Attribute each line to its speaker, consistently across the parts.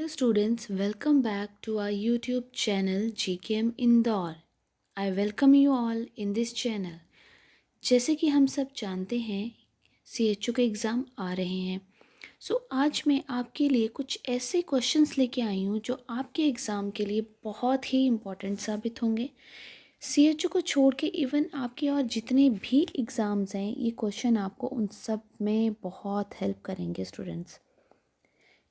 Speaker 1: students, welcome back to our YouTube channel GKM Indore. I welcome you all in this channel. जैसे कि हम सब जानते हैं CHO के एग्ज़ाम आ रहे हैं। आज मैं आपके लिए कुछ ऐसे क्वेश्चंस लेके आई हूँ जो आपके एग्ज़ाम के लिए बहुत ही इम्पोर्टेंट साबित होंगे। CHO को छोड़ के इवन आपके और जितने भी एग्ज़ाम्स हैं, ये क्वेश्चन आपको उन सब में बहुत हेल्प करेंगे स्टूडेंट्स।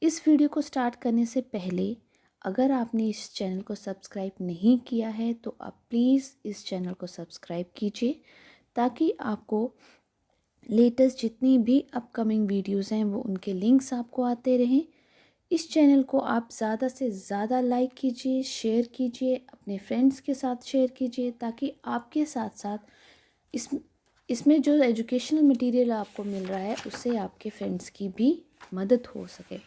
Speaker 1: इस वीडियो को स्टार्ट करने से पहले अगर आपने इस चैनल को सब्सक्राइब नहीं किया है तो आप प्लीज़ इस चैनल को सब्सक्राइब कीजिए ताकि आपको लेटेस्ट जितनी भी अपकमिंग वीडियोस हैं वो उनके लिंक्स आपको आते रहें। इस चैनल को आप ज़्यादा से ज़्यादा लाइक कीजिए, शेयर कीजिए, अपने फ्रेंड्स के साथ शेयर कीजिए ताकि आपके साथ साथ इसमें जो एजुकेशनल मटेरियल आपको मिल रहा है उससे आपके फ्रेंड्स की भी मदद हो सके।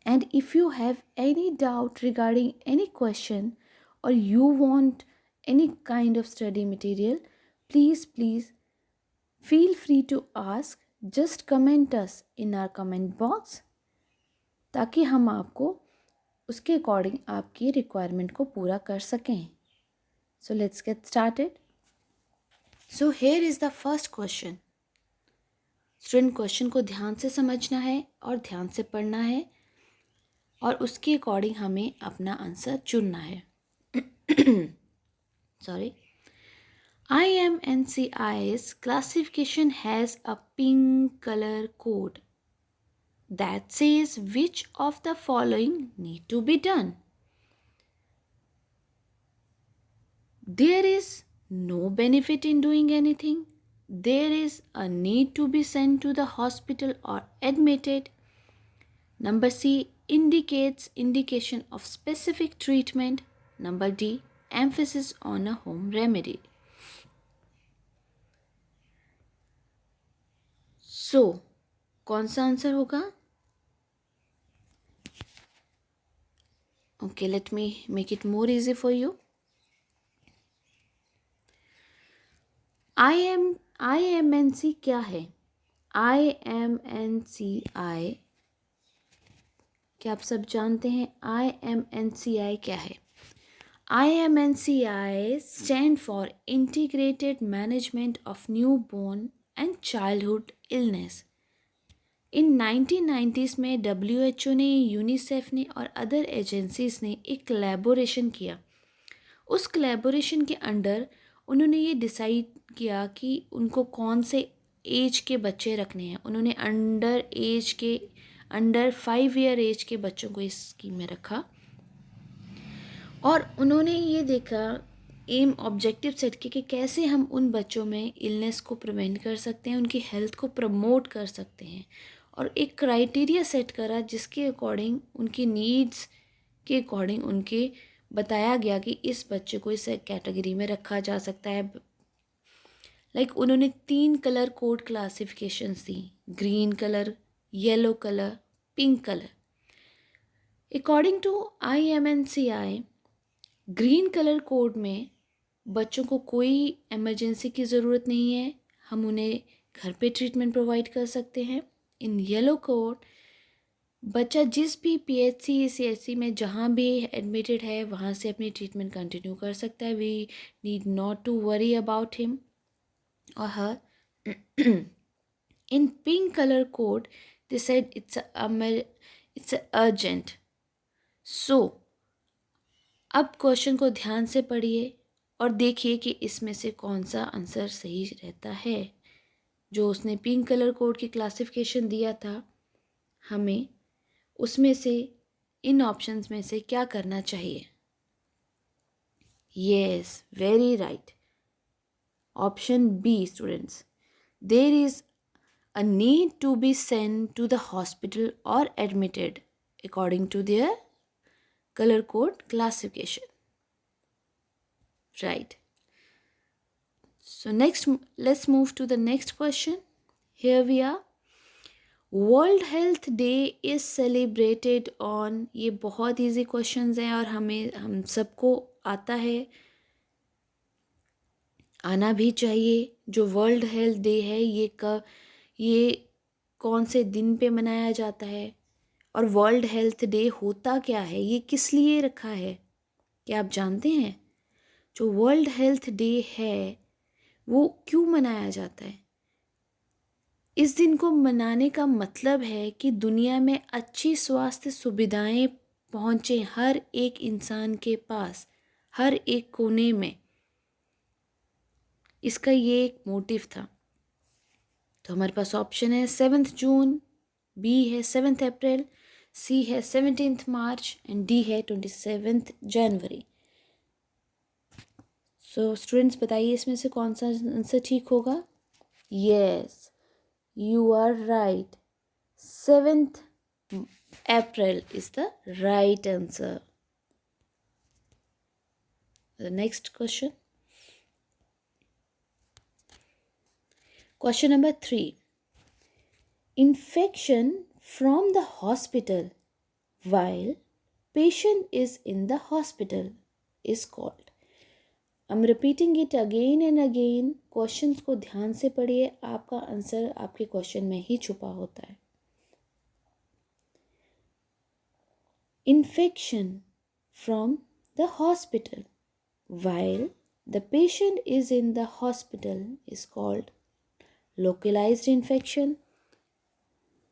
Speaker 1: And if you have any doubt regarding any question or you want any kind of study material, please feel free to ask. Just comment us in our comment box ताकि हम आपको उसके अकॉर्डिंग आपकी रिक्वायरमेंट को पूरा कर सकें. So let's get started. So here is the first question. Student question को ध्यान से समझना है और ध्यान से पढ़ना है और उसके अकॉर्डिंग हमें अपना आंसर चुनना है. Sorry. IMNCI's classification has a pink color code that says which of the following need to be done. There is no benefit in doing anything. There is a need to be sent to the hospital or admitted. Number C indicates indication of specific treatment. Number D emphasis on a home remedy. So, कौन सा answer होगा? Okay, let me make it more easy for you. IMNC क्या है? IMNCI क्या आप सब जानते हैं IMNCI क्या है? IMNCI stand for Integrated Management of Newborn and Childhood Illness. In 1990s में WHO ने, यूनिसेफ ने और अदर एजेंसीज़ ने एक कोलैबोरेशन किया. उस कोलैबोरेशन के अंडर उन्होंने ये डिसाइड किया कि उनको कौन से एज के बच्चे रखने हैं. उन्होंने अंडर 5 ईयर एज के बच्चों को इस स्कीम में रखा और उन्होंने ये देखा, एम ऑब्जेक्टिव सेट किया कि कैसे हम उन बच्चों में इलनेस को प्रिवेंट कर सकते हैं, उनकी हेल्थ को प्रमोट कर सकते हैं और एक क्राइटेरिया सेट करा जिसके अकॉर्डिंग उनकी नीड्स के अकॉर्डिंग उनके बताया गया कि इस बच्चे को इस कैटेगरी में रखा जा सकता है. उन्होंने 3 कलर कोड क्लासिफिकेशंस दी: green colour, yellow colour, pink colour. According to IMNCI, green colour code में बच्चों को कोई इमरजेंसी की ज़रूरत नहीं है, हम उन्हें घर पे ट्रीटमेंट प्रोवाइड कर सकते हैं. इन येलो कोड बच्चा जिस भी PHC CHC में जहाँ भी एडमिटेड है वहाँ से अपनी ट्रीटमेंट कंटिन्यू कर सकता है. We need not to worry about him or her. In pink color code, they said it's urgent. So, अब क्वेश्चन को ध्यान से पढ़िए और देखिए कि इसमें से कौन सा आंसर सही रहता है. जो उसने पिंक कलर कोड की क्लासिफिकेशन दिया था, हमें उसमें से इन ऑप्शंस में से क्या करना चाहिए? Yes, very right. Option B, students. There is a need to be sent to the hospital or admitted according to their color code classification. Right. So next, let's move to the next question. Here we are. World Health Day is celebrated on. ये बहुत easy questions हैं और हम सबको आता है, आना भी चाहिए. जो वर्ल्ड हेल्थ डे है ये कौन से दिन पे मनाया जाता है और वर्ल्ड हेल्थ डे होता क्या है, ये किस लिए रखा है, क्या आप जानते हैं? जो वर्ल्ड हेल्थ डे है वो क्यों मनाया जाता है? इस दिन को मनाने का मतलब है कि दुनिया में अच्छी स्वास्थ्य सुविधाएं पहुँचे हर एक इंसान के पास, हर एक कोने में। इसका ये एक मोटिव था। तो हमारे पास ऑप्शन है 7 जून, बी है 7 अप्रैल, सी है 17 मार्च एंड डी है 27 जनवरी। सो स्टूडेंट्स बताइए इसमें से कौन सा आंसर ठीक होगा? Yes, you are right. 7th April is the right answer. The next question. Question number 3. Infection from the hospital while patient is in the hospital is called. I'm repeating it again and again. Questions को ध्यान से पढ़िए, आपका answer आपके question में ही छुपा होता है। Infection from the hospital while the patient is in the hospital is called localized infection,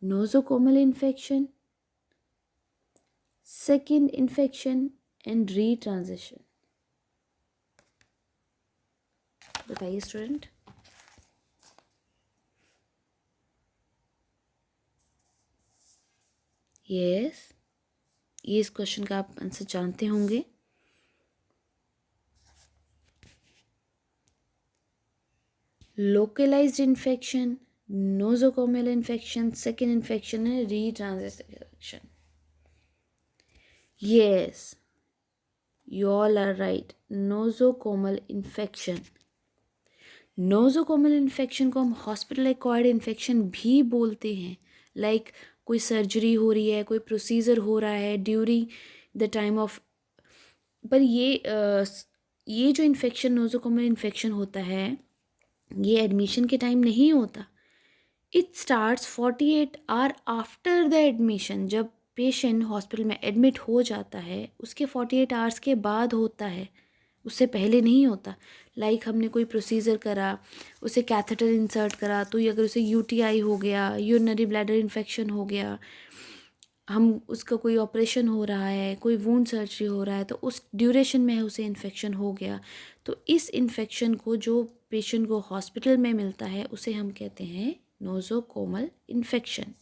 Speaker 1: nosocomial infection, second infection and retransition. बताइए स्टूडेंट। यस, ये इस क्वेश्चन का आप आंसर जानते होंगे। Localised infection, nosocomial infection, second infection है retransition. Yes, you all are right, nosocomial infection. Nosocomial infection को हम हॉस्पिटल एक्वायर्ड इन्फेक्शन भी बोलते हैं। लाइक कोई सर्जरी हो रही है, कोई प्रोसीजर हो रहा है ड्यूरिंग द टाइम ऑफ, पर ये जो इन्फेक्शन नोजोकोमल इन्फेक्शन होता है ये एडमिशन के टाइम नहीं होता। It starts 48 hour after the admission. जब पेशेंट हॉस्पिटल में एडमिट हो जाता है उसके 48 आवर्स के बाद होता है, उससे पहले नहीं होता। लाइक हमने कोई प्रोसीजर करा, उसे कैथेटर इंसर्ट करा, तो अगर उसे यूटीआई हो गया, यूरिनरी ब्लैडर इन्फेक्शन हो गया, हम उसका कोई ऑपरेशन हो रहा है, कोई वुंड सर्जरी हो रहा है, तो उस ड्यूरेशन में उसे इन्फेक्शन हो गया, तो इस इन्फेक्शन को जो पेशेंट को हॉस्पिटल में मिलता है उसे हम कहते हैं nosocomial infection.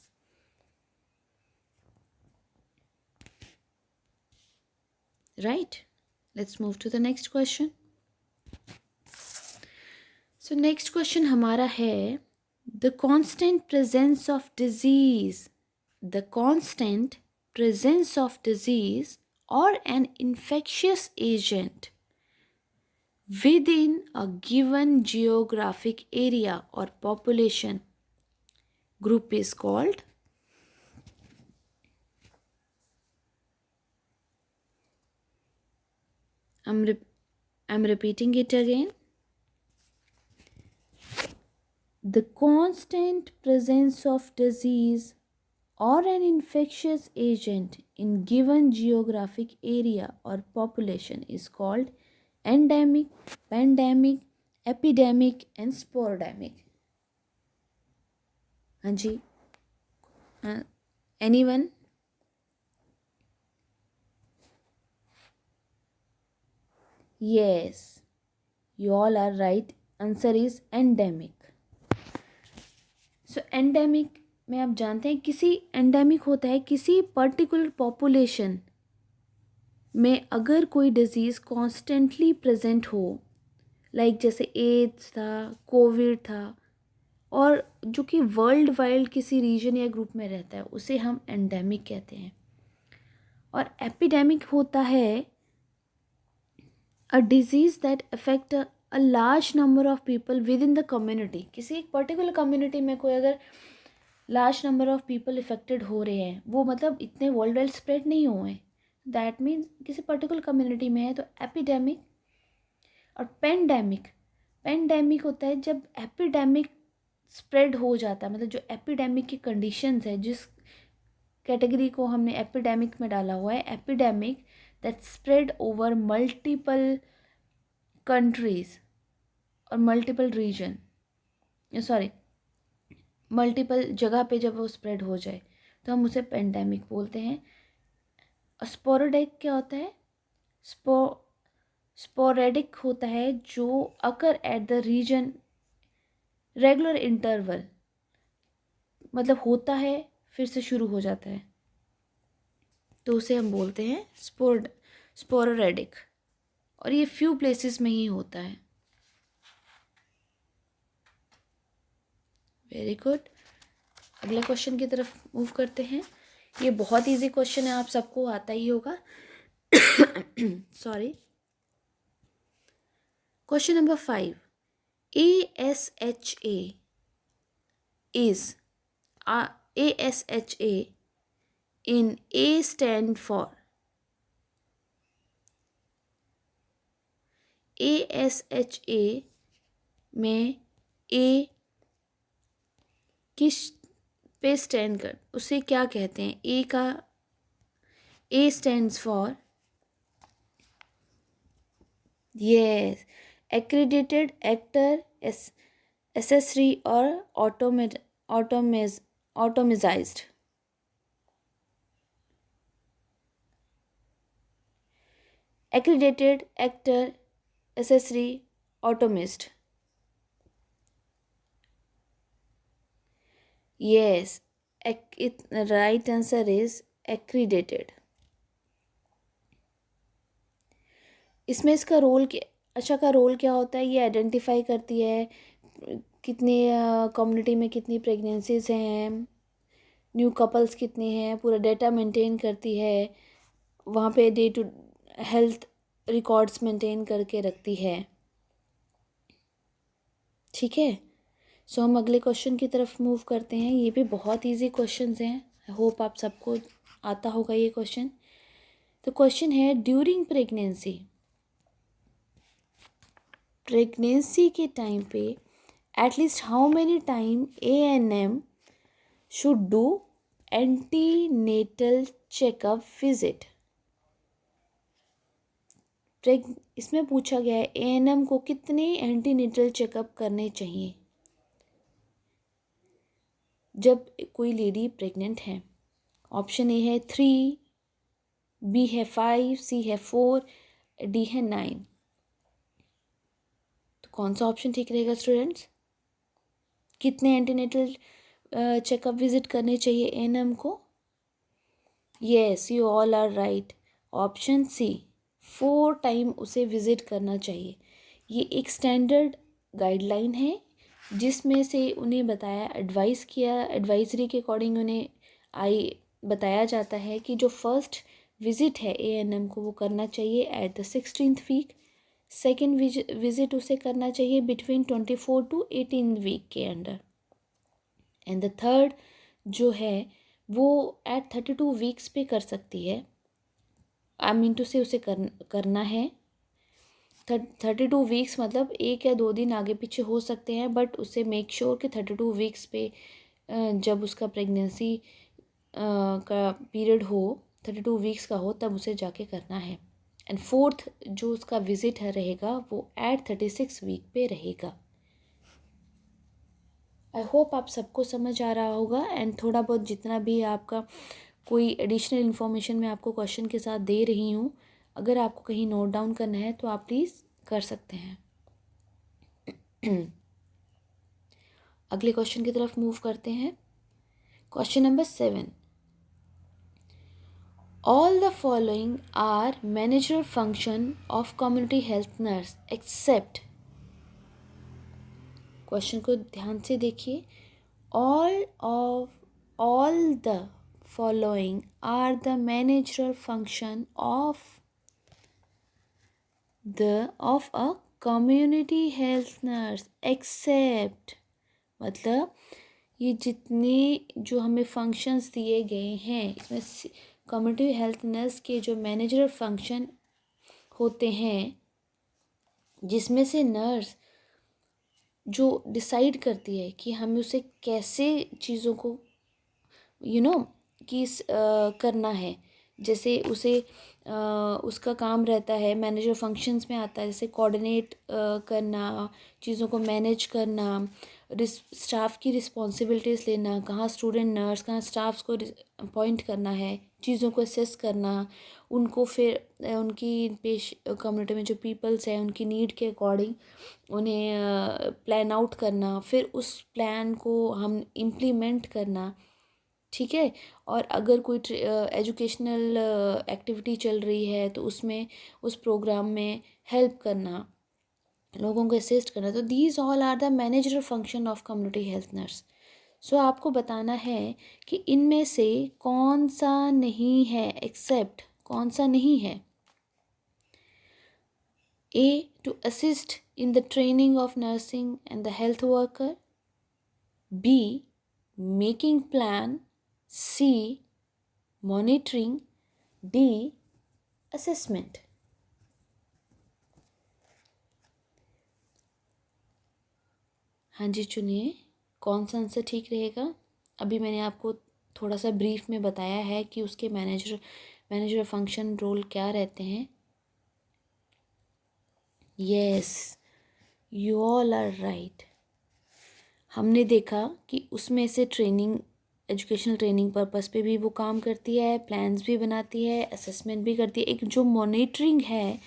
Speaker 1: Right, let's move to the next question. So next question हमारा है the constant presence of disease, the constant presence of disease or an infectious agent within a given geographic area or population group is called. I'm repeating it again. The constant presence of disease or an infectious agent in given geographic area or population is called endemic, pandemic, epidemic and sporademic. हाँ जी, anyone? Yes, you all are right. Answer is endemic. So endemic में आप जानते हैं किसी endemic होता है किसी particular population में अगर कोई डिजीज़ कॉन्स्टेंटली प्रेजेंट हो, लाइक जैसे एड्स था, कोविड था, और जो कि वर्ल्ड वाइड किसी रीजन या ग्रुप में रहता है उसे हम एंडेमिक कहते हैं। और एपिडेमिक होता है a disease that affect a large number of people with in the community. किसी एक पर्टिकुलर कम्युनिटी में कोई अगर large number of people affected हो रहे हैं, वो मतलब इतने वर्ल्ड वाइड स्प्रेड नहीं हुए हैं, दैट मीन्स किसी पर्टिकुलर कम्युनिटी में है, तो एपिडेमिक। और पेंडेमिक, पेंडेमिक होता है जब एपिडेमिक स्प्रेड हो जाता है, मतलब जो एपिडेमिक की कंडीशंस है, जिस कैटेगरी को हमने एपिडेमिक में डाला हुआ है. Epidemic that spread over multiple countries और मल्टीपल रीजन, सॉरी मल्टीपल जगह पे जब वो स्प्रेड हो जाए तो हम उसे पेंडेमिक बोलते हैं. स्पोरेडिक क्या होता है? स्पोरेडिक होता है जो occur at the region regular interval, मतलब होता है फिर से शुरू हो जाता है, तो उसे हम बोलते हैं स्पोरेडिक. और ये फ्यू प्लेसेस में ही होता है. Very good. अगले क्वेश्चन की तरफ मूव करते हैं. ये बहुत इजी क्वेश्चन है, आप सबको आता ही होगा. Sorry. Question number 5. ASHA is ASHA in A stand for. ASHA में A किस पे स्टैंड कर, उसे क्या कहते हैं? ए का A stands for, yes, accredited actor, accessory or automized. Accredited actor, accessory, automized. Yes, right answer is accredited. इसमें इसका रोल क्या, अच्छा का रोल क्या होता है? ये आइडेंटिफाई करती है कितनी कम्युनिटी में कितनी प्रेगनेंसीज हैं, न्यू कपल्स कितने हैं, पूरा डेटा मेंटेन करती है, वहाँ पे day to health records maintain करके रखती है. ठीक है. सो हम अगले क्वेश्चन की तरफ मूव करते हैं. ये भी बहुत इजी क्वेश्चंस हैं. आई होप आप सबको आता होगा ये क्वेश्चन. तो क्वेश्चन है, ड्यूरिंग प्रेगनेंसी के टाइम पे at least how many time ANM should do antenatal checkup visit. इसमें पूछा गया है ANM को कितने एंटीनेटल चेकअप करने चाहिए जब कोई लेडी प्रेग्नेंट है. ऑप्शन ए है 3, B है 5, C है 4, D है 9. तो कौन सा ऑप्शन ठीक रहेगा स्टूडेंट्स? कितने एंटीनेटल चेकअप विजिट करने चाहिए ANM को? Yes, you all are right. Option C, 4 time उसे विजिट करना चाहिए. ये एक स्टैंडर्ड गाइडलाइन है जिसमें से उन्हें बताया, एडवाइस किया, एडवाइजरी के अकॉर्डिंग उन्हें बताया जाता है कि जो फर्स्ट विज़िट है ANM को वो करना चाहिए at the 16th week. Second visit उसे करना चाहिए बिटवीन 24 to 18 वीक के अंदर. एंड द थर्ड जो है वो एट 32 वीक्स पे कर सकती है. आई मीन टू से उसे करना है 32 वीक्स, मतलब 1 या 2 दिन आगे पीछे हो सकते हैं, बट उसे मेक श्योर कि 32 वीक्स पे जब उसका प्रेगनेंसी का पीरियड हो, 32 वीक्स का हो, तब उसे जाके करना है. एंड फोर्थ जो उसका विजिट है रहेगा वो एट 36 वीक पे रहेगा. आई होप आप सबको समझ आ रहा होगा. एंड थोड़ा बहुत जितना भी आपका कोई एडिशनल इन्फॉर्मेशन मैं आपको क्वेश्चन के साथ दे रही हूँ, अगर आपको कहीं नोट डाउन करना है तो आप प्लीज़ कर सकते हैं. अगले क्वेश्चन की तरफ मूव करते हैं. Question number 7. All the following are managerial function of community health nurse except. Question को ध्यान से देखिए. All the following are the managerial function of a community health nurse except, मतलब ये जितने जो हमें फंक्शंस दिए गए हैं इसमें कम्युनिटी हेल्थ नर्स के जो मैनेजरल फंक्शन होते हैं, जिसमें से नर्स जो डिसाइड करती है कि हमें उसे कैसे चीज़ों को करना है। जैसे उसे उसका काम रहता है, मैनेजर फंक्शंस में आता है, जैसे कोऑर्डिनेट करना, चीज़ों को मैनेज करना, स्टाफ की रिस्पॉन्सिबिलिटीज़ लेना, कहाँ स्टूडेंट नर्स, कहाँ स्टाफ्स को अपॉइंट करना है, चीज़ों को असेस करना, उनको फिर उनकी पेश कम्युनिटी में जो पीपल्स हैं उनकी नीड के अकॉर्डिंग उन्हें प्लान आउट करना, फिर उस प्लान को हम इम्प्लीमेंट करना। ठीक है। और अगर कोई एजुकेशनल एक्टिविटी चल रही है तो उसमें उस प्रोग्राम में हेल्प करना, लोगों को असिस्ट करना। तो these all are the managerial function of community health nurse. So आपको बताना है कि इनमें से कौन सा नहीं है, एक्सेप्ट कौन सा नहीं है। A, to assist in the training of nursing and the health worker. B, making plan. C, monitoring. D, assessment. हाँ जी, चुनिए कौन सा आंसर ठीक रहेगा। अभी मैंने आपको थोड़ा सा ब्रीफ में बताया है कि उसके मैनेजर फंक्शन रोल क्या रहते हैं। Yes, you all are right. हमने देखा कि उसमें से ट्रेनिंग, एजुकेशनल ट्रेनिंग पर्पस पे भी वो काम करती है, प्लान्स भी बनाती है, असेसमेंट भी करती है। एक जो मॉनिटरिंग है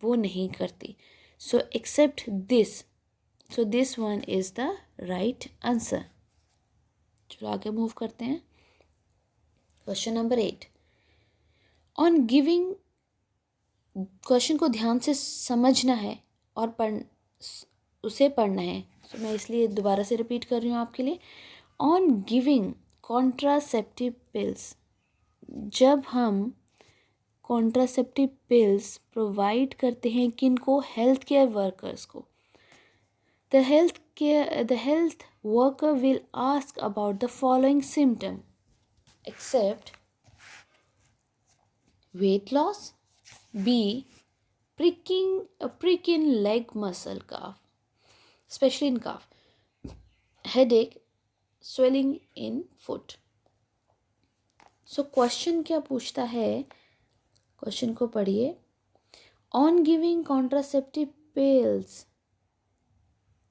Speaker 1: वो नहीं करती। So except this, so this one is the right answer. चलो आगे मूव करते हैं। Question number 8, on giving. Question को ध्यान से समझना है और उसे पढ़ना है। तो मैं इसलिए दोबारा से रिपीट कर रही हूँ आपके लिए। ऑन गिविंग कॉन्ट्रासेप्टिव पिल्स, जब हम कॉन्ट्रासेप्टिव पिल्स प्रोवाइड करते हैं किनको, हेल्थ केयर वर्कर्स को, the health worker will ask about the following symptom, except weight loss. B, prick in leg muscle, calf, especially in calf. Headache, swelling in foot. So question क्या पूछता है, question को पढ़िए। On giving contraceptive pills,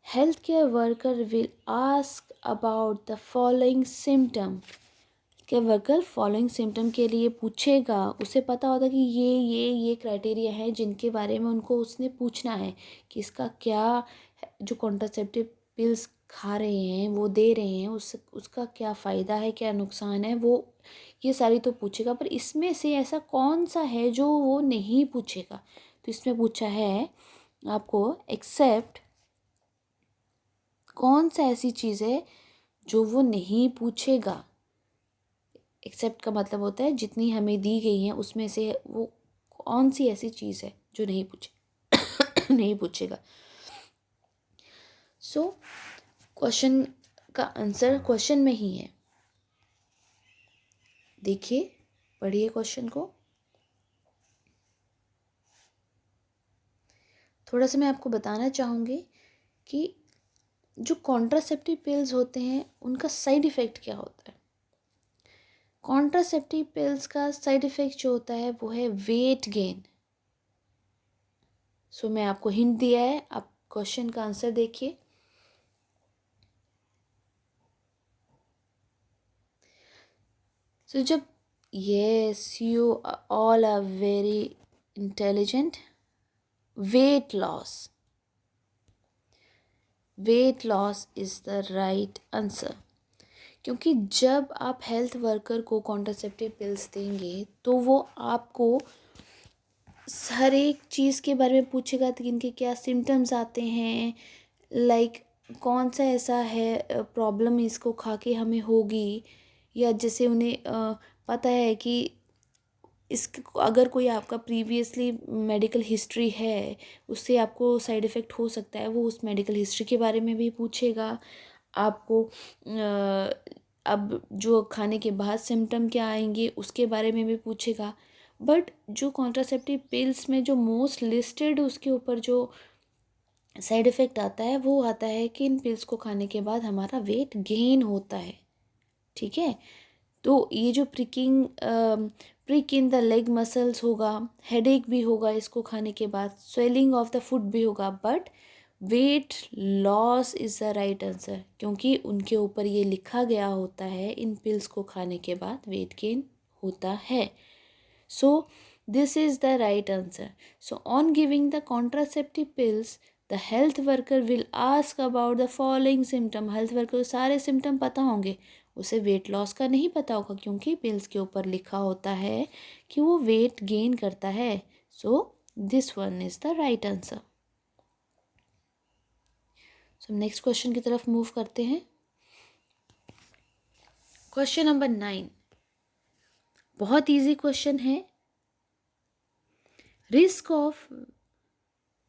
Speaker 1: health care worker will ask about the following symptom. के worker following symptom के लिए पूछेगा, उसे पता होता कि ये क्राइटेरिया है जिनके बारे में उनको उसने पूछना है कि इसका क्या, जो कॉन्ट्रासेप्टिव पिल्स खा रहे हैं वो दे रहे हैं उसका क्या फ़ायदा है, क्या नुकसान है, वो ये सारी तो पूछेगा। पर इसमें से ऐसा कौन सा है जो वो नहीं पूछेगा। तो इसमें पूछा है आपको, एक्सेप्ट कौन सा ऐसी चीज़ है जो वो नहीं पूछेगा। एक्सेप्ट का मतलब होता है जितनी हमें दी गई हैं उसमें से वो कौन सी ऐसी चीज़ है जो नहीं नहीं पूछेगा। सो क्वेश्चन का आंसर क्वेश्चन में ही है। देखिए, पढ़िए क्वेश्चन को। थोड़ा सा मैं आपको बताना चाहूँगी कि जो कॉन्ट्रासेप्टिव पिल्स होते हैं उनका साइड इफ़ेक्ट क्या होता है। कॉन्ट्रासेप्टिव पिल्स का साइड इफ़ेक्ट जो होता है वो है वेट गेन। सो मैं आपको हिंट दिया है, आप क्वेश्चन का आंसर देखिए। सो जब, yes, you all are very intelligent. Weight loss, weight loss is the right answer. क्योंकि जब आप हेल्थ वर्कर को कॉन्ट्रासेप्टिव पिल्स देंगे तो वो आपको हर एक चीज़ के बारे में पूछेगा कि इनके क्या सिम्टम्स आते हैं, लाइक कौन सा ऐसा है प्रॉब्लम इसको खा के हमें होगी, या जैसे उन्हें पता है कि इस अगर कोई आपका प्रीवियसली मेडिकल हिस्ट्री है उससे आपको साइड इफ़ेक्ट हो सकता है, वो उस मेडिकल हिस्ट्री के बारे में भी पूछेगा आपको। अब जो खाने के बाद सिम्टम क्या आएंगे उसके बारे में भी पूछेगा। बट जो कॉन्ट्रासेप्टिव पिल्स में जो मोस्ट लिस्टेड उसके ऊपर जो साइड इफ़ेक्ट आता है वो आता है कि इन पिल्स को खाने के बाद हमारा वेट गेन होता है। ठीक है, तो ये जो prick in the leg muscles होगा, हेडेक भी होगा इसको खाने के बाद, स्वेलिंग ऑफ द फुट भी होगा, but wait loss is the right answer, क्योंकि उनके ऊपर ये लिखा गया होता है इन पिल्स को खाने के बाद वेट गेन होता है. So this is the right answer. So on giving the contraceptive pills, the health worker will ask about the following symptom. Health worker को सारे सिम्टम पता होंगे, उसे वेट लॉस का नहीं पता होगा क्योंकि पिल्स के ऊपर लिखा होता है कि वो वेट गेन करता है. सो this one is the right answer. So next question की तरफ मूव करते हैं. क्वेश्चन नंबर 9 बहुत इजी क्वेश्चन है. Risk of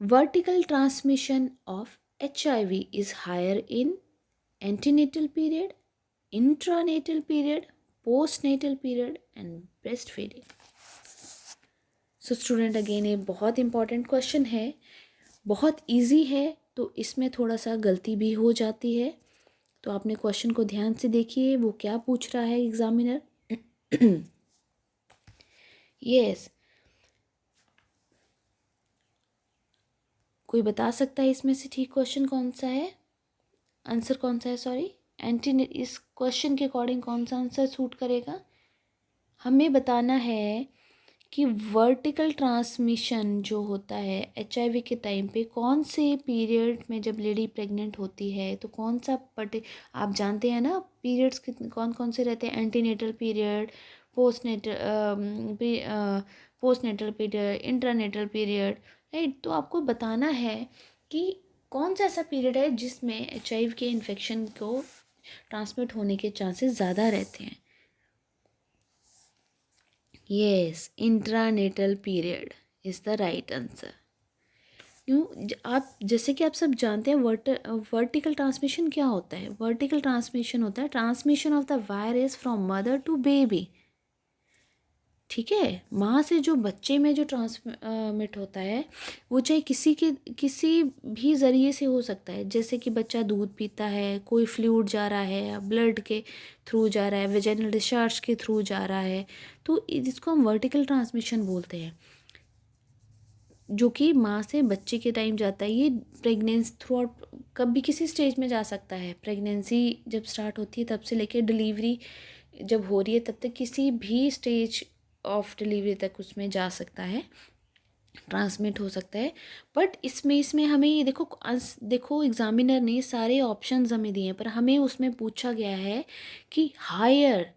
Speaker 1: vertical transmission of HIV is higher in antenatal period, intranatal period, postnatal period and breastfeeding. So student again ये बहुत important question है, बहुत easy है, तो इसमें थोड़ा सा गलती भी हो जाती है. तो आपने क्वेश्चन को ध्यान से देखिए वो क्या पूछ रहा है एग्जामिनर. यस, कोई बता सकता है इसमें से ठीक क्वेश्चन कौन सा है, आंसर कौन सा है, सॉरी, इस क्वेश्चन के अकॉर्डिंग कौन सा आंसर सूट करेगा. हमें बताना है कि वर्टिकल ट्रांसमिशन जो होता है HIV के टाइम पे कौन से पीरियड में, जब लेडी प्रेग्नेंट होती है तो कौन सा आप जानते हैं ना पीरियड्स कितने कौन कौन से रहते हैं, antenatal period, postnatal period, intranatal period, right. तो आपको बताना है कि कौन सा ऐसा पीरियड है जिसमें HIV के इन्फेक्शन को ट्रांसमिट होने के चांसेस ज़्यादा रहते हैं. Yes, intranatal period is the right answer. क्यों, आप जैसे कि आप सब जानते हैं वर्टिकल ट्रांसमिशन क्या होता है. वर्टिकल ट्रांसमिशन होता है transmission of the virus from mother to baby. ठीक है, माँ से जो बच्चे में जो ट्रांसमिट होता है वो चाहे किसी भी ज़रिए से हो सकता है. जैसे कि बच्चा दूध पीता है, कोई फ्लूइड जा रहा है, ब्लड के थ्रू जा रहा है, वेजाइनल डिस्चार्ज के थ्रू जा रहा है, तो इसको हम वर्टिकल ट्रांसमिशन बोलते हैं, जो कि माँ से बच्चे के टाइम जाता है. ये प्रेगनेंसी थ्रू आउट कभी किसी स्टेज में जा सकता है. प्रेगनेंसी जब स्टार्ट होती है तब से लेकर डिलीवरी जब हो रही है तब तक किसी भी स्टेज ऑफ डिलीवरी तक उसमें जा सकता है, ट्रांसमिट हो सकता है. बट इसमें हमें ये देखो एग्जामिनर ने सारे ऑप्शंस हमें दिए हैं, पर हमें उसमें पूछा गया है कि हायर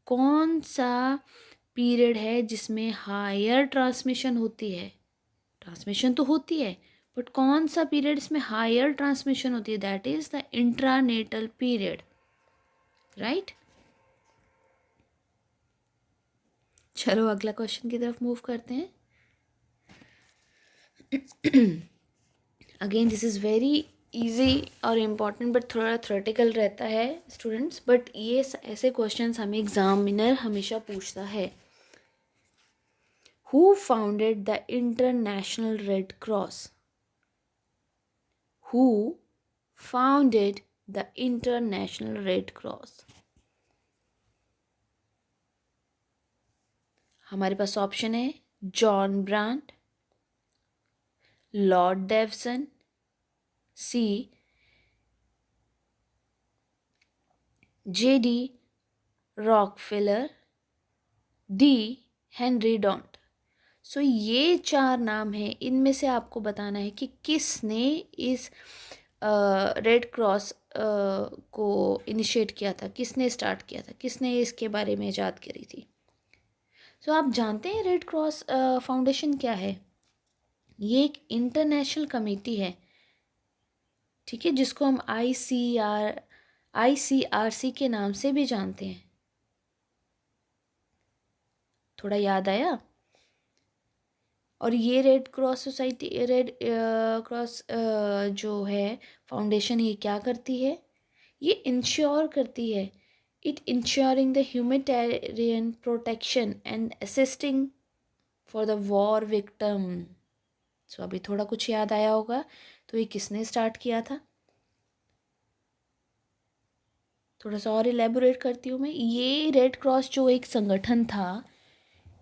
Speaker 1: कौन सा पीरियड है जिसमें हायर ट्रांसमिशन होती है. ट्रांसमिशन तो होती है बट कौन सा पीरियड इसमें हायर ट्रांसमिशन होती है, that is the intranatal period, right. चलो अगला क्वेश्चन की तरफ मूव करते हैं. Again this is very easy और इम्पॉर्टेंट बट थोड़ा थ्योरेटिकल रहता है स्टूडेंट्स, बट ये ऐसे क्वेश्चंस हमें एग्जामिनर हमेशा पूछता है. Who founded the International Red Cross. Who founded the International Red Cross. हमारे पास ऑप्शन है John Brant, Lord Davison, C JD Rockefeller, D Henry Dunant. So ये चार नाम हैं, इनमें से आपको बताना है कि किसने इस रेड क्रॉस को इनिशिएट किया था, किसने स्टार्ट किया था, किसने इसके बारे में इजाद करी थी. सो आप जानते हैं रेड क्रॉस फाउंडेशन क्या है. ये एक इंटरनेशनल कमेटी है, ठीक है, जिसको हम ICRC के नाम से भी जानते हैं. थोड़ा याद आया. और ये red cross society, red cross जो है फाउंडेशन, ये क्या करती है, ये इंश्योर करती है, it ensuring the humanitarian protection and assisting for the war victim. So अभी थोड़ा कुछ याद आया होगा. तो ये किसने स्टार्ट किया था, थोड़ा सा और इलेबोरेट करती हूँ मैं। ये रेड क्रॉस जो एक संगठन था,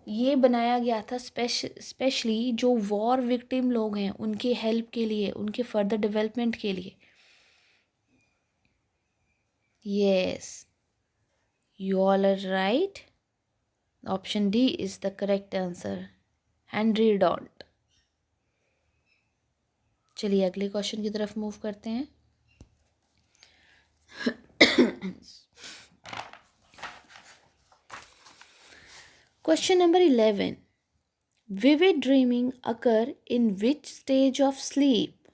Speaker 1: ये बनाया गया था स्पेशली जो वॉर विक्टिम लोग हैं उनके हेल्प के लिए, उनके फर्दर डेवलपमेंट के लिए। Yes, you all are right. Option D is the correct answer, Henry don't. चलिए अगले क्वेश्चन की तरफ मूव करते हैं। Question number 11, vivid dreaming occur in which stage of sleep?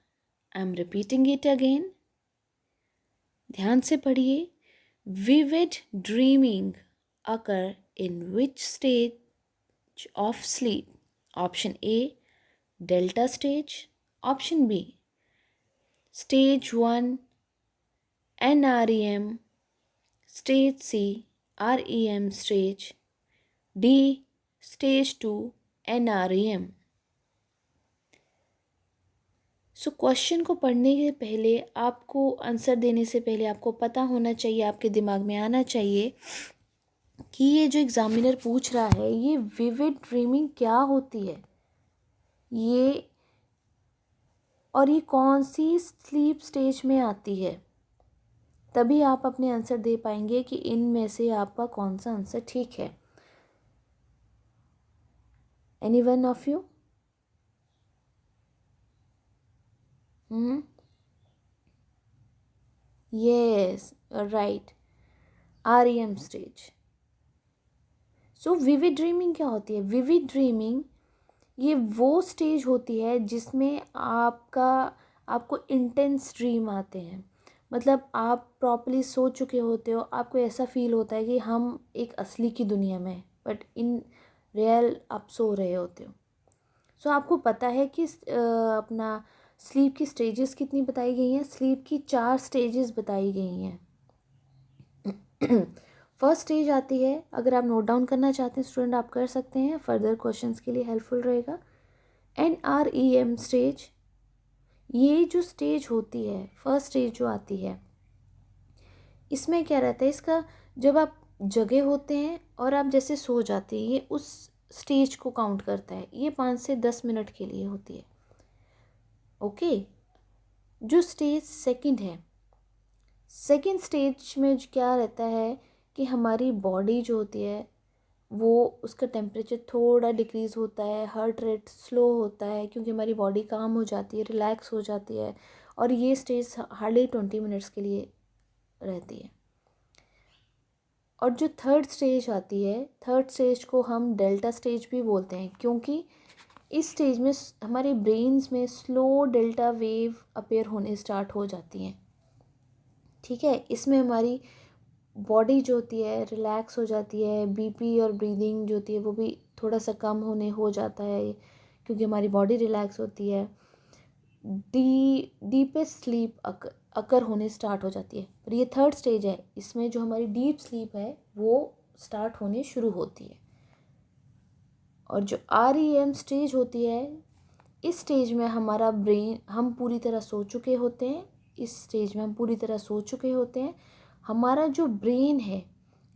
Speaker 1: I am repeating it again. ध्यान से पढ़िए। vivid dreaming occur in which stage of sleep? Option A, delta stage. Option B, stage 1 NREM. Stage C, REM stage. D, stage 2 NREM. So question को पढ़ने के पहले, आपको answer देने से पहले आपको पता होना चाहिए, आपके दिमाग में आना चाहिए कि ये जो एग्ज़ामिनर पूछ रहा है, ये विविड ड्रीमिंग क्या होती है, ये और ये कौन सी स्लीप स्टेज में आती है। तभी आप अपने आंसर दे पाएंगे कि इनमें से आपका कौन सा आंसर ठीक है। Any one of you? Yes, right, REM stage. So vivid dreaming क्या होती है? विविड ड्रीमिंग ये वो स्टेज होती है जिसमें आपको इंटेंस ड्रीम आते हैं। मतलब आप प्रॉपर्ली सो चुके होते हो, आपको ऐसा फील होता है कि हम एक असली की दुनिया में, बट इन रियल आप सो रहे होते हो। सो आपको पता है कि अपना स्लीप की स्टेजेस कितनी बताई गई हैं? स्लीप की 4 स्टेजेस बताई गई हैं। फर्स्ट स्टेज आती है, अगर आप नोट डाउन करना चाहते हैं स्टूडेंट आप कर सकते हैं, फर्दर क्वेश्चंस के लिए हेल्पफुल रहेगा। NREM स्टेज, ये जो स्टेज होती है, फर्स्ट स्टेज जो आती है, इसमें क्या रहता है, इसका जब आप जगे होते हैं और आप जैसे सो जाते हैं, ये उस स्टेज को काउंट करता है। ये 5 से 10 मिनट के लिए होती है। ओके, जो स्टेज सेकंड है, सेकंड स्टेज में क्या रहता है कि हमारी बॉडी जो होती है वो, उसका टेम्परेचर थोड़ा डिक्रीज़ होता है, हार्ट रेट स्लो होता है, क्योंकि हमारी बॉडी काम हो जाती है, रिलैक्स हो जाती है, और ये स्टेज हार्डली 20 मिनट्स के लिए रहती है। और जो थर्ड स्टेज आती है, थर्ड स्टेज को हम डेल्टा स्टेज भी बोलते हैं, क्योंकि इस स्टेज में हमारे ब्रेन्स में स्लो डेल्टा वेव अपेयर होने स्टार्ट हो जाती हैं। ठीक है, इसमें हमारी बॉडी जो होती है रिलैक्स हो जाती है, BP और ब्रीदिंग जो होती है वो भी थोड़ा सा कम होने हो जाता है, क्योंकि हमारी बॉडी रिलैक्स होती है। डीपेस्ट स्लीप अकर होने स्टार्ट हो जाती है। पर ये थर्ड स्टेज है, इसमें जो हमारी डीप स्लीप है वो स्टार्ट होने शुरू होती है। और जो REM स्टेज होती है, इस स्टेज में हमारा ब्रेन, हम पूरी तरह सो चुके होते हैं, इस स्टेज में हम पूरी तरह सो चुके होते हैं, हमारा जो ब्रेन है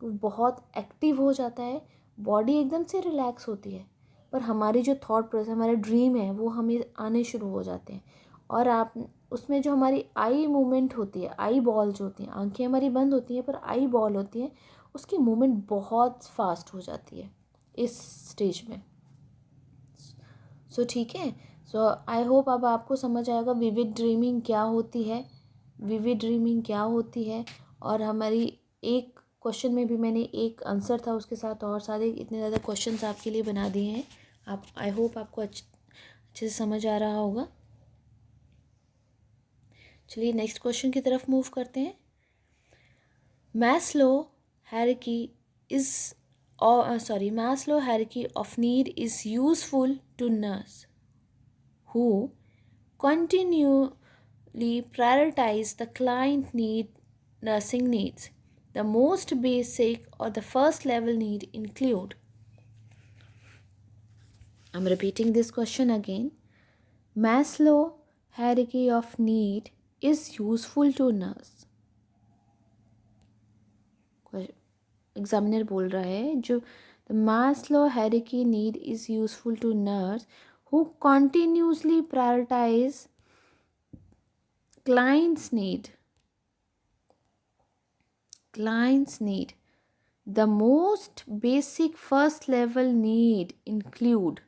Speaker 1: वो बहुत एक्टिव हो जाता है, बॉडी एकदम से रिलैक्स होती है, पर हमारी जो थॉट प्रोसेस, हमारे ड्रीम है वो हमें आने शुरू हो जाते हैं। और आप उसमें जो हमारी आई मूवमेंट होती है, आई बॉल जो होती हैं, आंखें हमारी बंद होती हैं पर आई बॉल होती हैं, उसकी मूवमेंट बहुत फास्ट हो जाती है इस स्टेज में। सो ठीक है, सो आई होप अब आपको समझ आएगा विविड ड्रीमिंग क्या होती है, विविड ड्रीमिंग क्या होती है। और हमारी एक क्वेश्चन में भी मैंने एक आंसर था, उसके साथ और सारे इतने ज़्यादा क्वेश्चंस आपके लिए बना दिए हैं। आप, आई होप आपको अच्छे से समझ आ रहा होगा। चलिए नेक्स्ट क्वेश्चन की तरफ मूव करते हैं। Maslow hierarchy of need is useful to nurse who continually prioritize the client nursing needs. The most basic or the first level need include. I'm repeating this question again. Maslow hierarchy of need is useful to nurse examiner बोल रहा है जो the Maslow hierarchy need is useful to nurse who continuously prioritise clients need clients need the most basic first level need include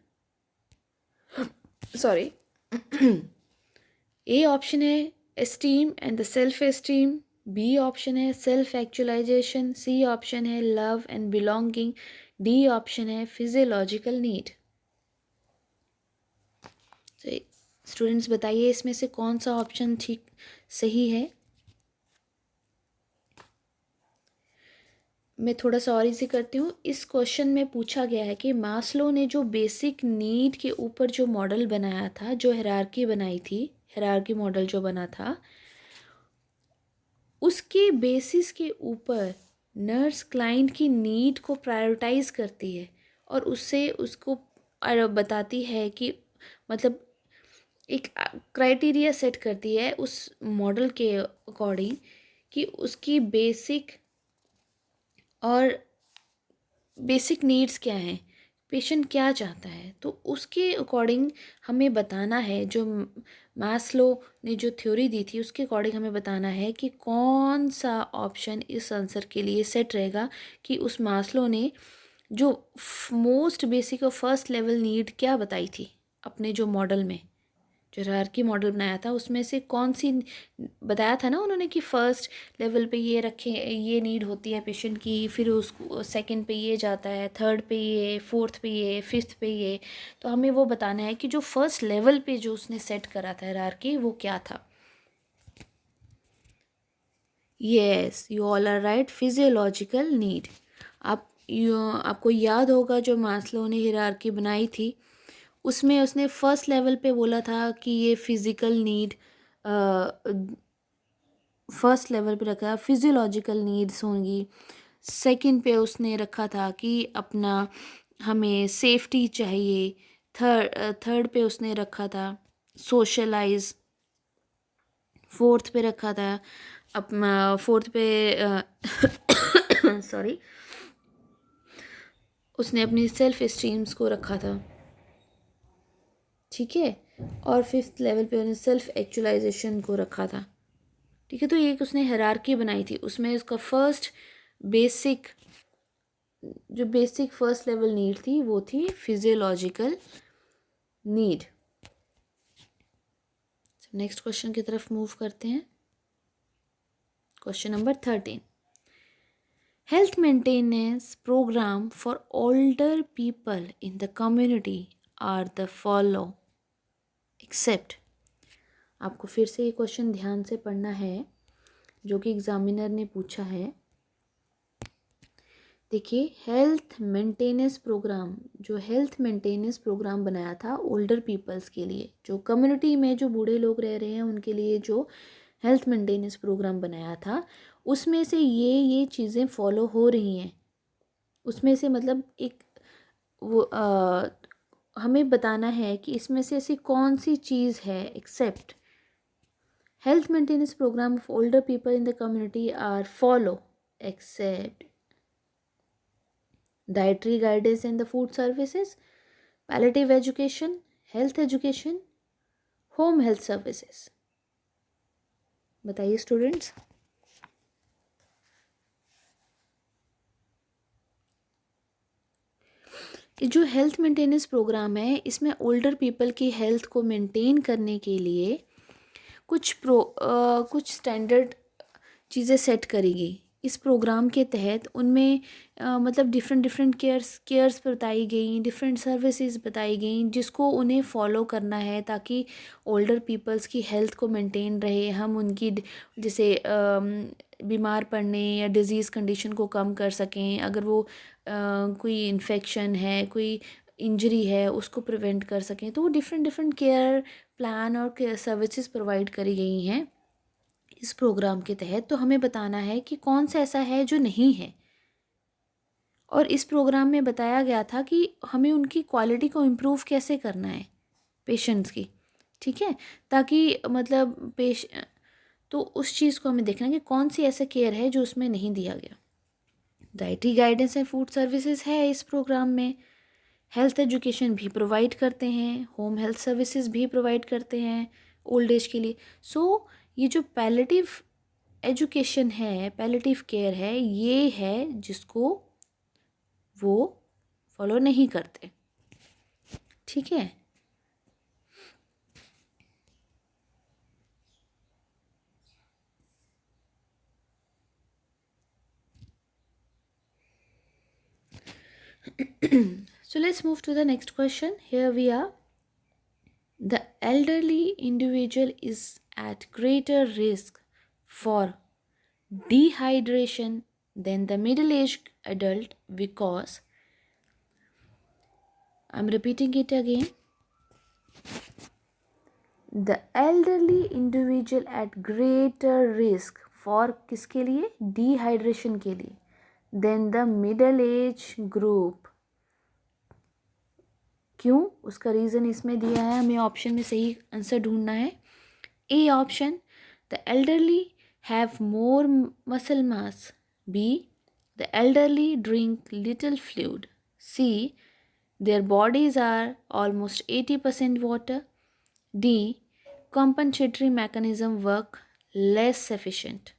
Speaker 1: sorry A option है esteem and the self esteem, B option है self actualization, C option है love and belonging, D option है physiological need। तो students बताइए इसमें से कौन सा ऑप्शन ठीक सही है। मैं थोड़ा सा और इजी करती हूँ। इस क्वेश्चन में पूछा गया है कि मास्लो ने जो बेसिक नीड के ऊपर जो मॉडल बनाया था, जो हायरार्की बनाई थी, हायरार्की मॉडल जो बना था, उसके बेसिस के ऊपर नर्स क्लाइंट की नीड को प्रायोरिटाइज करती है और उससे उसको बताती है कि मतलब एक क्राइटेरिया सेट करती है उस मॉडल के अकॉर्डिंग कि उसकी बेसिक नीड्स क्या हैं, पेशेंट क्या चाहता है। तो उसके अकॉर्डिंग हमें बताना है, जो मास्लो ने जो थ्योरी दी थी उसके अकॉर्डिंग हमें बताना है कि कौन सा ऑप्शन इस आंसर के लिए सेट रहेगा कि उस मास्लो ने जो मोस्ट बेसिक और फर्स्ट लेवल नीड क्या बताई थी अपने जो मॉडल में, जो हायरार्की मॉडल बनाया था उसमें से कौन सी बताया था ना उन्होंने कि फर्स्ट लेवल पे ये रखे, ये नीड होती है पेशेंट की, फिर उसको सेकंड पे ये जाता है, थर्ड पे ये, फोर्थ पे ये, फिफ्थ पे ये। तो हमें वो बताना है कि जो फर्स्ट लेवल पे जो उसने सेट करा था हायरार्की वो क्या था। Yes, you all are right, physiological need. आपको याद होगा जो मास्लो ने हायरार्की बनाई थी उसमें उसने फर्स्ट लेवल पे बोला था कि ये फिज़िकल नीड फर्स्ट लेवल पे रखा, फिजियोलॉजिकल नीड्स होंगी। सेकंड पे उसने रखा था कि अपना हमें सेफ्टी चाहिए। थर्ड पे उसने रखा था सोशलाइज। फोर्थ पे रखा था अपना, फोर्थ पे सॉरी उसने अपनी सेल्फ एस्टीम्स को रखा था, ठीक है। और फिफ्थ लेवल पे उन्हें सेल्फ एक्चुअलाइजेशन को रखा था, ठीक है। तो ये उसने हायरार्की बनाई थी, उसमें उसका फर्स्ट बेसिक जो बेसिक फर्स्ट लेवल नीड थी वो थी फिजियोलॉजिकल नीड। नेक्स्ट क्वेश्चन की तरफ मूव करते हैं। Question number 13, health maintenance programme for older people in the community are the follow except. आपको फिर से ये क्वेश्चन ध्यान से पढ़ना है जो कि एग्जामिनर ने पूछा है। देखिए, हेल्थ मेंटेनेंस प्रोग्राम बनाया था ओल्डर पीपल्स के लिए, जो कम्युनिटी में जो बूढ़े लोग रह रहे हैं उनके लिए जो हेल्थ मेंटेनेंस प्रोग्राम बनाया था उसमें से ये चीज़ें फॉलो हो रही हैं। उसमें से मतलब एक वो हमें बताना है कि इसमें से ऐसी कौन सी चीज़ है except health maintenance programme of older people in the community are follow except dietary guidance and the food services, palliative education, health education, home health services। बताइए स्टूडेंट्स। ये जो हेल्थ मेंटेनेंस प्रोग्राम है इसमें ओल्डर पीपल की health को maintain करने के लिए कुछ स्टैंडर्ड चीज़ें सेट करेगी इस प्रोग्राम के तहत। उनमें मतलब डिफरेंट केयर्स बताई गई, डिफरेंट सर्विसेज बताई गई जिसको उन्हें फॉलो करना है ताकि ओल्डर पीपल्स की हेल्थ को मेंटेन रहे। हम उनकी जैसे बीमार पड़ने या डिजीज़ कंडीशन को कम कर सकें, अगर वो कोई इन्फेक्शन है, कोई इंजरी है उसको प्रिवेंट कर सकें। तो वो डिफरेंट केयर प्लान और केयर सर्विसेज प्रोवाइड करी गई हैं इस प्रोग्राम के तहत। तो हमें बताना है कि कौन सा ऐसा है जो नहीं है। और इस प्रोग्राम में बताया गया था कि हमें उनकी क्वालिटी को इम्प्रूव कैसे करना है पेशेंट्स की, ठीक है, ताकि मतलब तो उस चीज़ को हमें देखना है कि कौन सी ऐसा केयर है जो उसमें नहीं दिया गया। Dietary guidance and food services है इस प्रोग्राम में, हेल्थ एजुकेशन भी प्रोवाइड करते हैं, होम हेल्थ सर्विसेज भी प्रोवाइड करते हैं ओल्ड एज के लिए। सो ये जो पैलेटिव एजुकेशन है, पैलेटिव केयर है, ये है जिसको वो फॉलो नहीं करते। ठीक है, so let's move to the next question. Here we are. The elderly individual is at greater risk for dehydration than the middle-aged adult because, I'm repeating it again, the elderly individual at greater risk for किसके लिए? Dehydration के लिए, than the middle-aged group. क्यों? उसका reason इसमें दिया है, हमें ऑप्शन में सही आंसर ढूंढना है। A option, the elderly have more muscle mass. B, the elderly drink little fluid. C, their bodies are almost 80% water. D, compensatory mechanism work less efficient.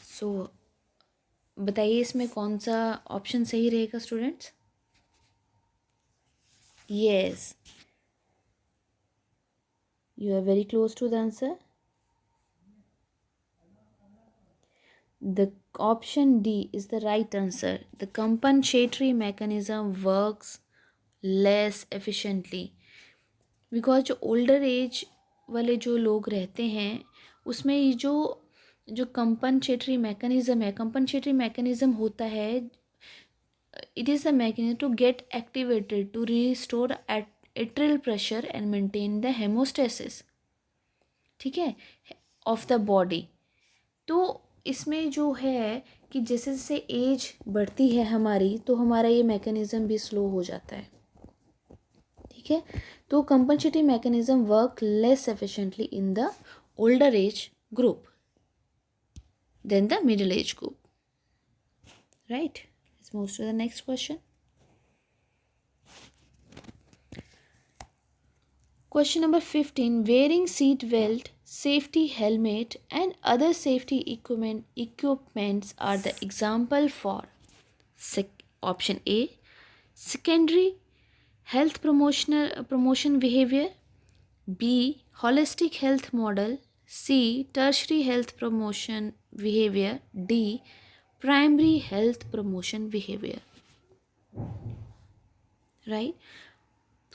Speaker 1: So बताइए इसमें कौन सा ऑप्शन सही रहेगा students? Yes, you are very close to the answer. The option D is the right answer. The compensatory mechanism works less efficiently because जो older age वाले जो लोग रहते हैं उसमें ये जो कंपनसेटरी मैकेनिज़्म है, कंपनसेटरी मैकेनिज़्म होता है, it is the mechanism to get activated to restore atrial pressure and maintain the haemostasis, ठीक है, ऑफ द बॉडी। तो इसमें जो है कि जैसे जैसे एज बढ़ती है हमारी तो हमारा ये मैकेनिज़्म भी स्लो हो जाता है, ठीक है। तो compensatory mechanism work less efficiently in the older age group than the middle age group, right. Let's move to the next question. Question number 15. Wearing seat belt, safety helmet and other safety equipments are the example for option A, secondary health promotion behavior, B, holistic health model, C, tertiary health promotion behavior, D, primary health promotion behavior, right?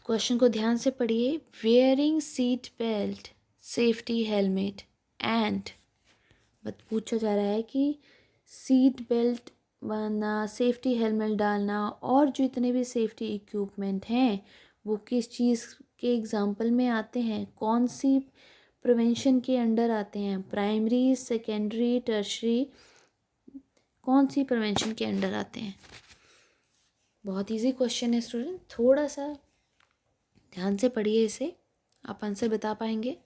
Speaker 1: Question को ध्यान से पढ़िए। Wearing seat belt, safety helmet and, but पूछा जा रहा है कि seat belt बांधना, सेफ्टी हेलमेट डालना और जो इतने भी सेफ्टी इक्विपमेंट हैं वो किस चीज़ के एग्जाम्पल में आते हैं, कौन सी प्रिवेंशन के अंडर आते हैं, प्राइमरी, सेकेंडरी, टर्शरी, कौन सी प्रिवेंशन के अंडर आते हैं। बहुत इजी क्वेश्चन है स्टूडेंट, थोड़ा सा ध्यान से पढ़िए इसे, आप आंसर बता पाएंगे।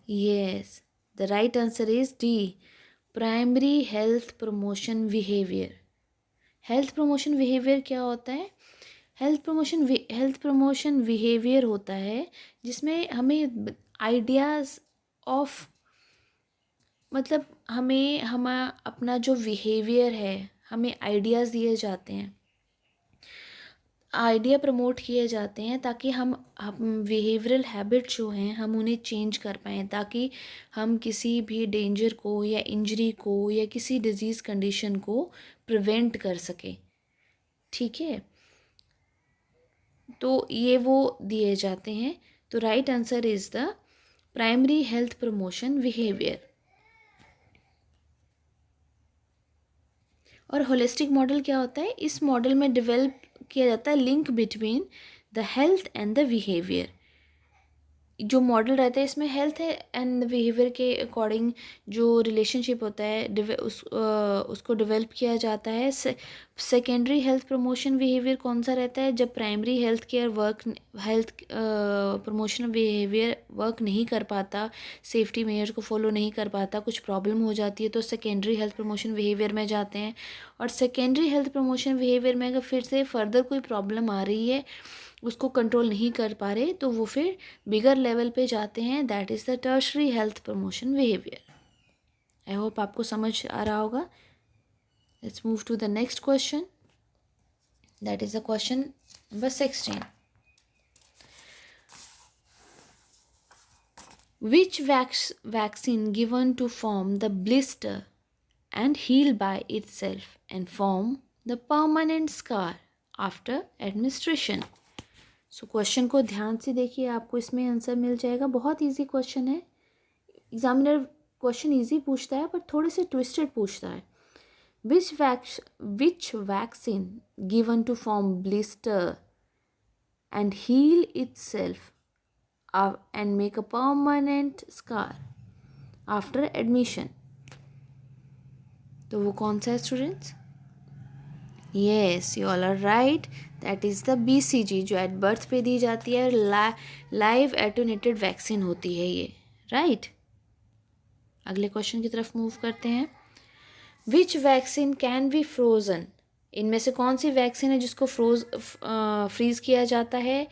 Speaker 1: Yes, the right answer is D, primary health promotion behaviour. Health promotion behaviour क्या होता है? हेल्थ प्रमोशन बिहेवियर होता है जिसमें हमें आइडियाज़ ऑफ, मतलब हमें अपना जो बिहेवियर है हमें आइडियाज़ दिए जाते हैं, आइडिया प्रमोट किए जाते हैं ताकि हम बिहेवियरल हैबिट जो हैं हम उन्हें चेंज कर पाएँ, ताकि हम किसी भी डेंजर को या इंजरी को या किसी डिजीज़ कंडीशन को प्रिवेंट कर सकें, ठीक है। तो ये वो दिए जाते हैं। तो right answer is the primary health promotion behaviour. और होलिस्टिक मॉडल क्या होता है? इस मॉडल में डेवलप किया जाता है link between the health and the behaviour. जो मॉडल रहता है इसमें हेल्थ एंड बिहेवियर के अकॉर्डिंग जो रिलेशनशिप होता है उसको डेवलप किया जाता है। सेकेंडरी हेल्थ प्रमोशन बिहेवियर कौन सा रहता है, जब primary health promotion behaviour work नहीं कर पाता, सेफ्टी मेजर्स को फॉलो नहीं कर पाता, कुछ प्रॉब्लम हो जाती है तो सेकेंडरी हेल्थ प्रमोशन बिहेवियर में जाते हैं। और सेकेंडरी हेल्थ प्रमोशन बिहेवियर में अगर फिर से फर्दर कोई प्रॉब्लम आ रही है, उसको कंट्रोल नहीं कर पा रहे, तो वो फिर बिगर लेवल पे जाते हैं, that is the tertiary health promotion behaviour. I hope आपको समझ आ रहा होगा। Let's move to the next question, that is the question number 16। Which vaccine given to form the blister and heal by itself and form the permanent scar after administration? So question को ध्यान से देखिए, आपको इसमें answer मिल जाएगा। बहुत easy question है, एग्जामिनर क्वेश्चन इजी पूछता है पर थोड़े से ट्विस्टेड पूछता है। Which vaccine given to form blister and heal itself and make a permanent scar after admission? तो वो कौन सा है students? Yes, you all are right, that is the BCG, जो एट बर्थ पे दी जाती है, लाइव एटोनेटेड वैक्सीन होती है ये, राइट। अगले क्वेश्चन की तरफ मूव करते हैं। विच वैक्सीन कैन बी फ्रोज़न? इनमें से कौन सी वैक्सीन है जिसको फ्रीज किया जाता है?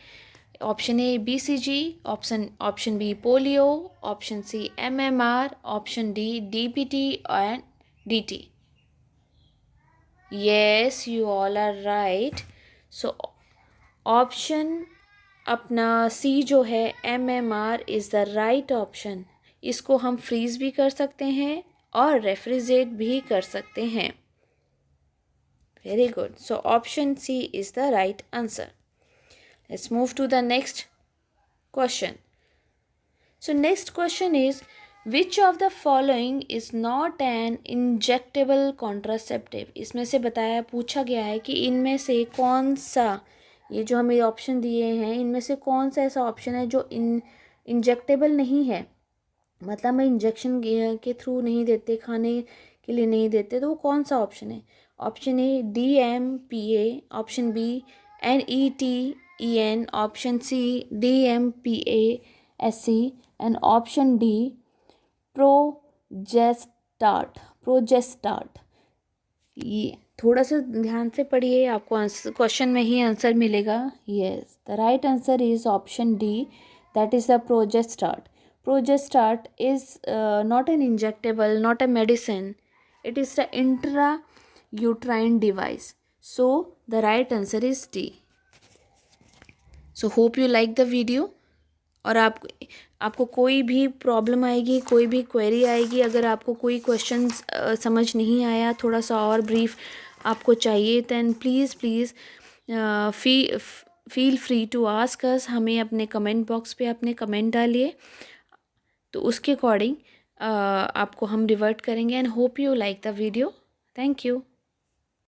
Speaker 1: Option A BCG, option B polio, option C MMR, option D DPT and DT। Yes, you all are right. So option अपना सी जो है MMR is the right option. इसको हम फ्रीज भी कर सकते हैं और रेफ्रिजरेट भी कर सकते हैं। Very good, so option C is the right answer. Let's move to the next question. So next question is which of the following is not an injectable contraceptive? इसमें से पूछा गया है कि इनमें से कौन सा, ये जो हमें ऑप्शन दिए हैं इनमें से कौन सा ऐसा ऑप्शन है जो इंजेक्टेबल नहीं है, मतलब मैं इंजेक्शन के थ्रू नहीं देते, खाने के लिए नहीं देते, तो वो कौन सा ऑप्शन है? Option A DMPA, option B NETEN, option C DMPASC and option D Progestasert. ये थोड़ा सा ध्यान से पढ़िए, आपको आंसर क्वेश्चन में ही आंसर मिलेगा। Yes, the right answer is option D, that is the Progestasert. Progestat is not an injectable, not a medicine. It is the intrauterine device. So the right answer is D. So hope you like the video. और आपको कोई भी problem आएगी, कोई भी query आएगी, अगर आपको कोई क्वेश्चन समझ नहीं आया, थोड़ा सा और ब्रीफ आपको चाहिए, then please feel free to ask us. हमें अपने कमेंट बॉक्स पे अपने कमेंट डालिए, तो उसके अकॉर्डिंग आपको हम रिवर्ट करेंगे। And hope you like the video. Thank you.